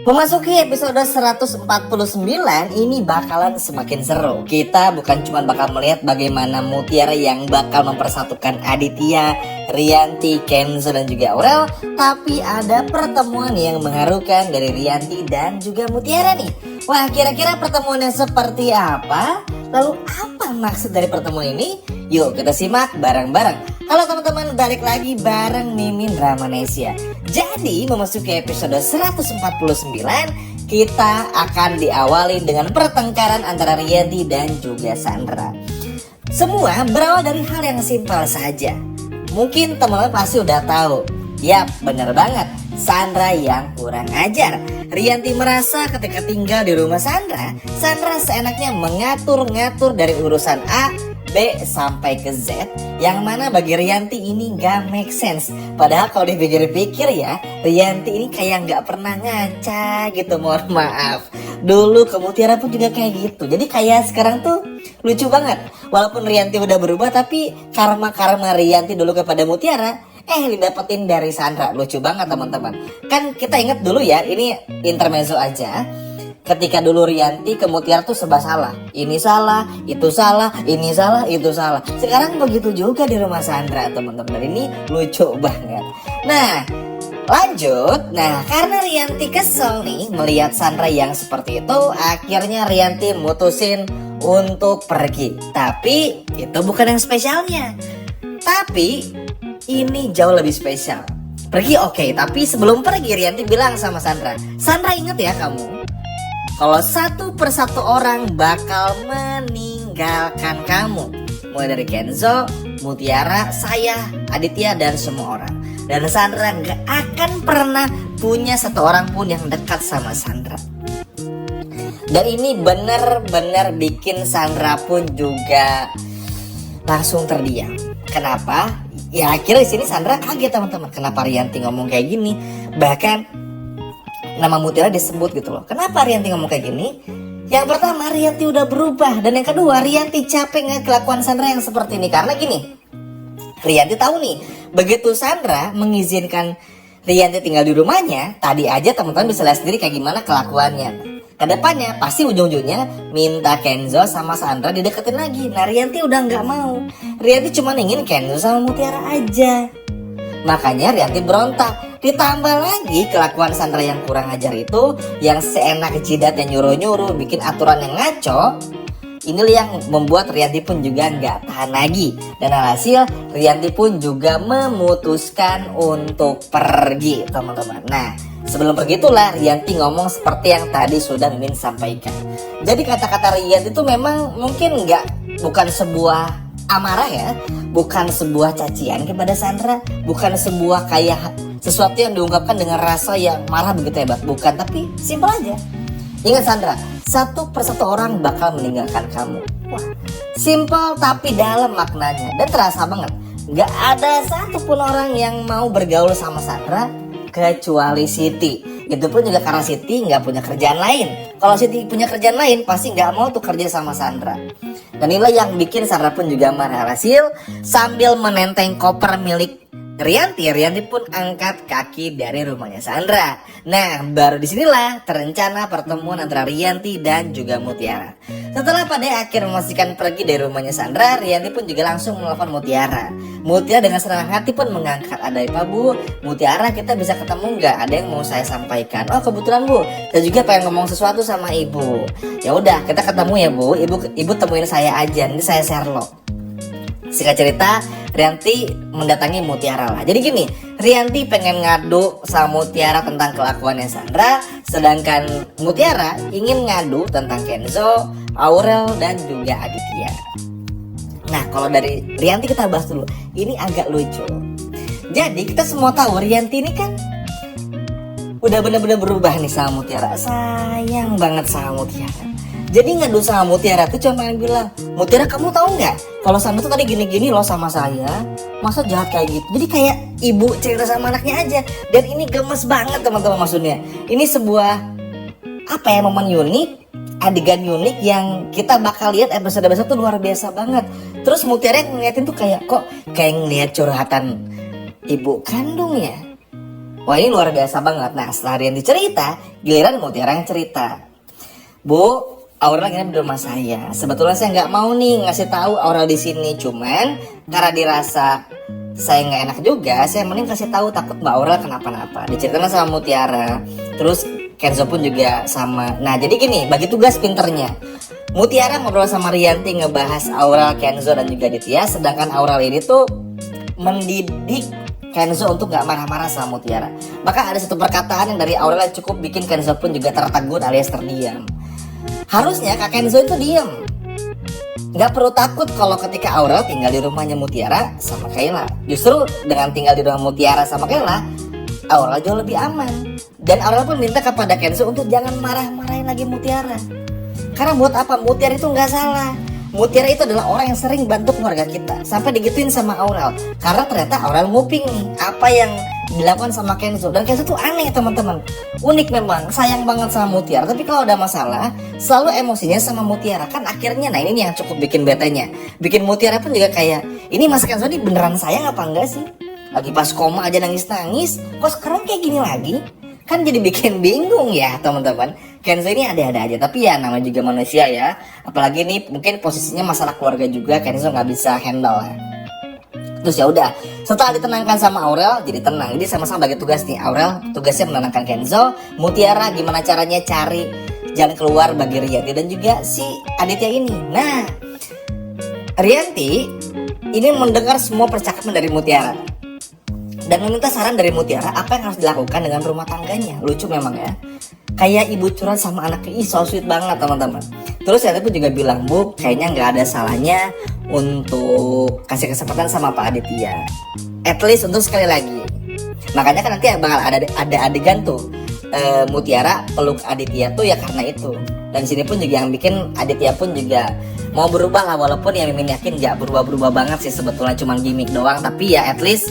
Memasuki episode 149 ini bakalan semakin seru. Kita bukan cuma bakal melihat bagaimana Mutiara yang bakal mempersatukan Aditya, Rianti, Kenzo dan juga Aurel, tapi ada pertemuan yang mengharukan dari Rianti dan juga Mutiara nih. Wah, kira-kira pertemuannya seperti apa? Lalu apa maksud dari pertemuan ini? Yuk kita simak bareng-bareng. Halo teman-teman, balik lagi bareng Mimin Ramanesia. Jadi memasuki episode 149, kita akan diawali dengan pertengkaran antara Rianti dan juga Sandra. Semua berawal dari hal yang simpel saja. Mungkin teman-teman pasti udah tahu. Yap, bener banget, Sandra yang kurang ajar. Rianti merasa ketika tinggal di rumah Sandra seenaknya mengatur-ngatur dari urusan A, B sampai ke Z, yang mana bagi Rianti ini gak make sense. Padahal kalau dipikir-pikir ya, Rianti ini kayak gak pernah ngaca gitu, mohon maaf. Dulu ke Mutiara pun juga kayak gitu. Jadi kayak sekarang tuh lucu banget. Walaupun Rianti udah berubah, tapi karma-karma Rianti dulu kepada Mutiara didapetin dari Sandra. Lucu banget teman-teman. Kan kita ingat dulu ya, ini intermezzo aja. Ketika dulu Rianti ke Mutiara tuh serba salah. Ini salah, itu salah, ini salah, itu salah. Sekarang begitu juga di rumah Sandra teman-teman. Ini lucu banget. Nah, lanjut. Nah, karena Rianti kesel nih melihat Sandra yang seperti itu, akhirnya Rianti mutusin untuk pergi. Tapi itu bukan yang spesialnya. Tapi ini jauh lebih spesial. Pergi oke, tapi sebelum pergi Rianti bilang sama Sandra, Sandra inget ya kamu, kalau satu persatu orang bakal meninggalkan kamu. Mulai dari Kenzo, Mutiara, saya, Aditya dan semua orang. Dan Sandra gak akan pernah punya satu orang pun yang dekat sama Sandra. Dan ini bener-bener bikin Sandra pun juga langsung terdiam. Kenapa? Ya akhirnya di sini Sandra kaget teman-teman. Kenapa Rianti ngomong kayak gini? Bahkan nama Mutiara disebut gitu loh. Kenapa Rianti ngomong kayak gini? Yang pertama, Rianti udah berubah. Dan yang kedua, Rianti capek ngeliat kelakuan Sandra yang seperti ini. Karena gini, Rianti tahu nih, begitu Sandra mengizinkan Rianti tinggal di rumahnya, tadi aja teman-teman bisa lihat sendiri kayak gimana kelakuannya. Kedepannya pasti ujung-ujungnya minta Kenzo sama Sandra dideketin lagi. Nah Rianti udah gak mau. Rianti cuma ingin Kenzo sama Mutiara aja. Makanya Rianti berontak. Ditambah lagi kelakuan Sandra yang kurang ajar itu, yang seenak jidat yang nyuruh-nyuruh, bikin aturan yang ngaco. Inilah yang membuat Rianti pun juga gak tahan lagi. Dan alhasil Rianti pun juga memutuskan untuk pergi teman-teman. Nah sebelum pergi itulah Rianti ngomong seperti yang tadi sudah Mimin sampaikan. Jadi kata-kata Rianti itu memang mungkin bukan sebuah amarah ya, bukan sebuah cacian kepada Sandra, bukan sebuah kayak sesuatu yang diungkapkan dengan rasa yang marah begitu hebat, bukan, tapi simpel aja. Ingat Sandra, satu persatu orang bakal meninggalkan kamu. Wah, simpel tapi dalam maknanya dan terasa banget. Gak ada satupun orang yang mau bergaul sama Sandra kecuali Siti. Itu pun juga karena Siti gak punya kerjaan lain. Kalau Siti punya kerjaan lain pasti gak mau tuh kerja sama Sandra. Dan inilah yang bikin Sandra pun juga marah. Hasil sambil menenteng koper milik Rianti pun angkat kaki dari rumahnya Sandra. Nah, baru disinilah terencana pertemuan antara Rianti dan juga Mutiara. Setelah pada akhir memastikan pergi dari rumahnya Sandra, Rianti pun juga langsung menelpon Mutiara. Mutiara dengan senang hati pun mengangkat. Ada apa Bu? Mutiara, kita bisa ketemu nggak? Ada yang mau saya sampaikan. Oh kebetulan Bu, saya juga pengen ngomong sesuatu sama Ibu. Ya udah, kita ketemu ya Bu. Ibu temuin saya aja. Nanti saya Sherlock. Singkat cerita, Rianti mendatangi Mutiara lah. Jadi gini, Rianti pengen ngadu sama Mutiara tentang kelakuannya Sandra, sedangkan Mutiara ingin ngadu tentang Kenzo, Aurel dan juga Aditya. Nah, kalau dari Rianti kita bahas dulu. Ini agak lucu. Jadi kita semua tahu Rianti ini kan udah bener-bener berubah nih sama Mutiara. Sayang banget sama Mutiara. Jadi ngadu sama Mutiara tuh cuma bilang, Mutiara kamu tahu nggak kalau Sandra tuh tadi gini-gini loh sama saya, masa jahat kayak gitu. Jadi kayak ibu cerita sama anaknya aja. Dan ini gemes banget teman-teman maksudnya. Ini sebuah momen unik, adegan unik yang kita bakal lihat episode-episode tuh luar biasa banget. Terus Mutiara yang ngeliatin tuh kayak ngeliat curhatan ibu kandung ya. Wah ini luar biasa banget. Nah setelah Rianti cerita, giliran Mutiara yang cerita. Bu, Aurel nginep di rumah saya. Sebetulnya saya nggak mau nih ngasih tahu Aurel di sini, cuman karena dirasa saya nggak enak juga, saya mending kasih tahu, takut Mbak Aurel kenapa-napa. Diceritain sama Mutiara. Terus Kenzo pun juga sama. Nah jadi gini, bagi tugas pinternya. Mutiara ngobrol sama Rianti ngebahas Aurel, Kenzo dan juga Aditya, sedangkan Aurel ini tuh mendidik Kenzo untuk gak marah-marah sama Mutiara. Maka ada satu perkataan yang dari Aurel yang cukup bikin Kenzo pun juga tertegun alias terdiam. Harusnya Kak Kenzo itu diam, gak perlu takut kalau ketika Aurel tinggal di rumahnya Mutiara sama Kayla. Justru dengan tinggal di rumah Mutiara sama Kayla, Aurel jauh lebih aman. Dan Aurel pun minta kepada Kenzo untuk jangan marah-marahin lagi Mutiara. Karena buat apa? Mutiara itu gak salah. Mutiara itu adalah orang yang sering bantu keluarga kita. Sampai digituin sama Aurel. Karena ternyata Aurel nguping nih apa yang dilakukan sama Kenzo. Dan Kenzo tuh aneh teman-teman. Unik memang, sayang banget sama Mutiara. Tapi kalau ada masalah, selalu emosinya sama Mutiara. Kan akhirnya, nah ini nih yang cukup bikin betenya. Bikin Mutiara pun juga kayak, ini Mas Kenzo ini beneran sayang apa enggak sih? Lagi pas koma aja nangis-nangis, kok sekarang kayak gini lagi? Kan jadi bikin bingung ya teman-teman. Kenzo ini ada-ada aja, tapi ya namanya juga manusia ya. Apalagi nih mungkin posisinya masalah keluarga juga, Kenzo nggak bisa handle ya. Terus ya udah, setelah ditenangkan sama Aurel, jadi tenang. Jadi sama-sama bagi tugas nih. Aurel tugasnya menenangkan Kenzo, Mutiara gimana caranya cari jalan keluar bagi Rianti dan juga si Aditya ini. Nah, Rianti ini mendengar semua percakapan dari Mutiara dan meminta saran dari Mutiara apa yang harus dilakukan dengan rumah tangganya. Lucu memang ya, kayak ibu curhat sama anaknya. Ih so sweet banget teman-teman. Terus saya pun juga bilang, Bu, kayaknya nggak ada salahnya untuk kasih kesempatan sama Pak Aditya, at least untuk sekali lagi. Makanya kan nanti bakal ada adegan tuh Mutiara peluk Aditya tuh ya karena itu. Dan sini pun juga yang bikin Aditya pun juga mau berubah lah, walaupun yang Mimin yakin nggak berubah-berubah banget sih, sebetulnya cuma gimmick doang. Tapi ya at least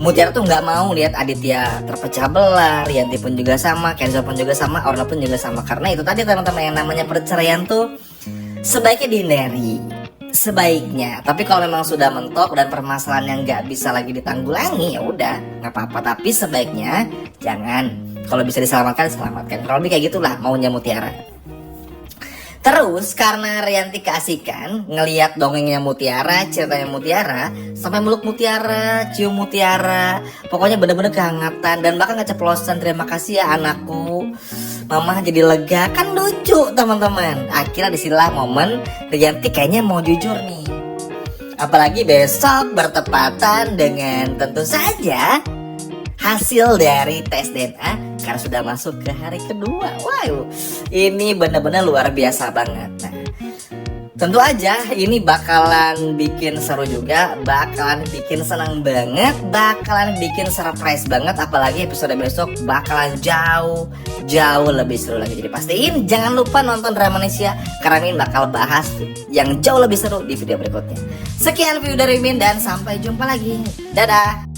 Mutiara tuh nggak mau lihat Aditya terpecah belah. Rianti pun juga sama, Kenzo pun juga sama, Aurel pun juga sama. Karena itu tadi teman-teman, yang namanya perceraian tuh sebaiknya dihindari, sebaiknya. Tapi kalau memang sudah mentok dan permasalahan yang nggak bisa lagi ditanggulangi, ya udah nggak apa-apa. Tapi sebaiknya jangan. Kalau bisa diselamatkan, selamatkan. Kalau lebih kayak gitulah maunya Mutiara. Terus karena Rianti keasikan ngelihat dongengnya Mutiara, ceritanya Mutiara, sampai meluk Mutiara, cium Mutiara, pokoknya bener-bener kehangatan. Dan bahkan ngeceplosan, terima kasih ya anakku, mama jadi lega. Kan lucu teman-teman. Akhirnya disinilah momen Rianti kayaknya mau jujur nih. Apalagi besok bertepatan dengan tentu saja hasil dari tes DNA, karena sudah masuk ke hari kedua. Wow, ini benar-benar luar biasa banget. Nah, tentu aja ini bakalan bikin seru juga, bakalan bikin senang banget, bakalan bikin surprise banget. Apalagi episode besok bakalan jauh lebih seru lagi. Jadi pastiin jangan lupa nonton Dramanesia, karena Min bakal bahas yang jauh lebih seru di video berikutnya. Sekian video dari Min dan sampai jumpa lagi. Dadah.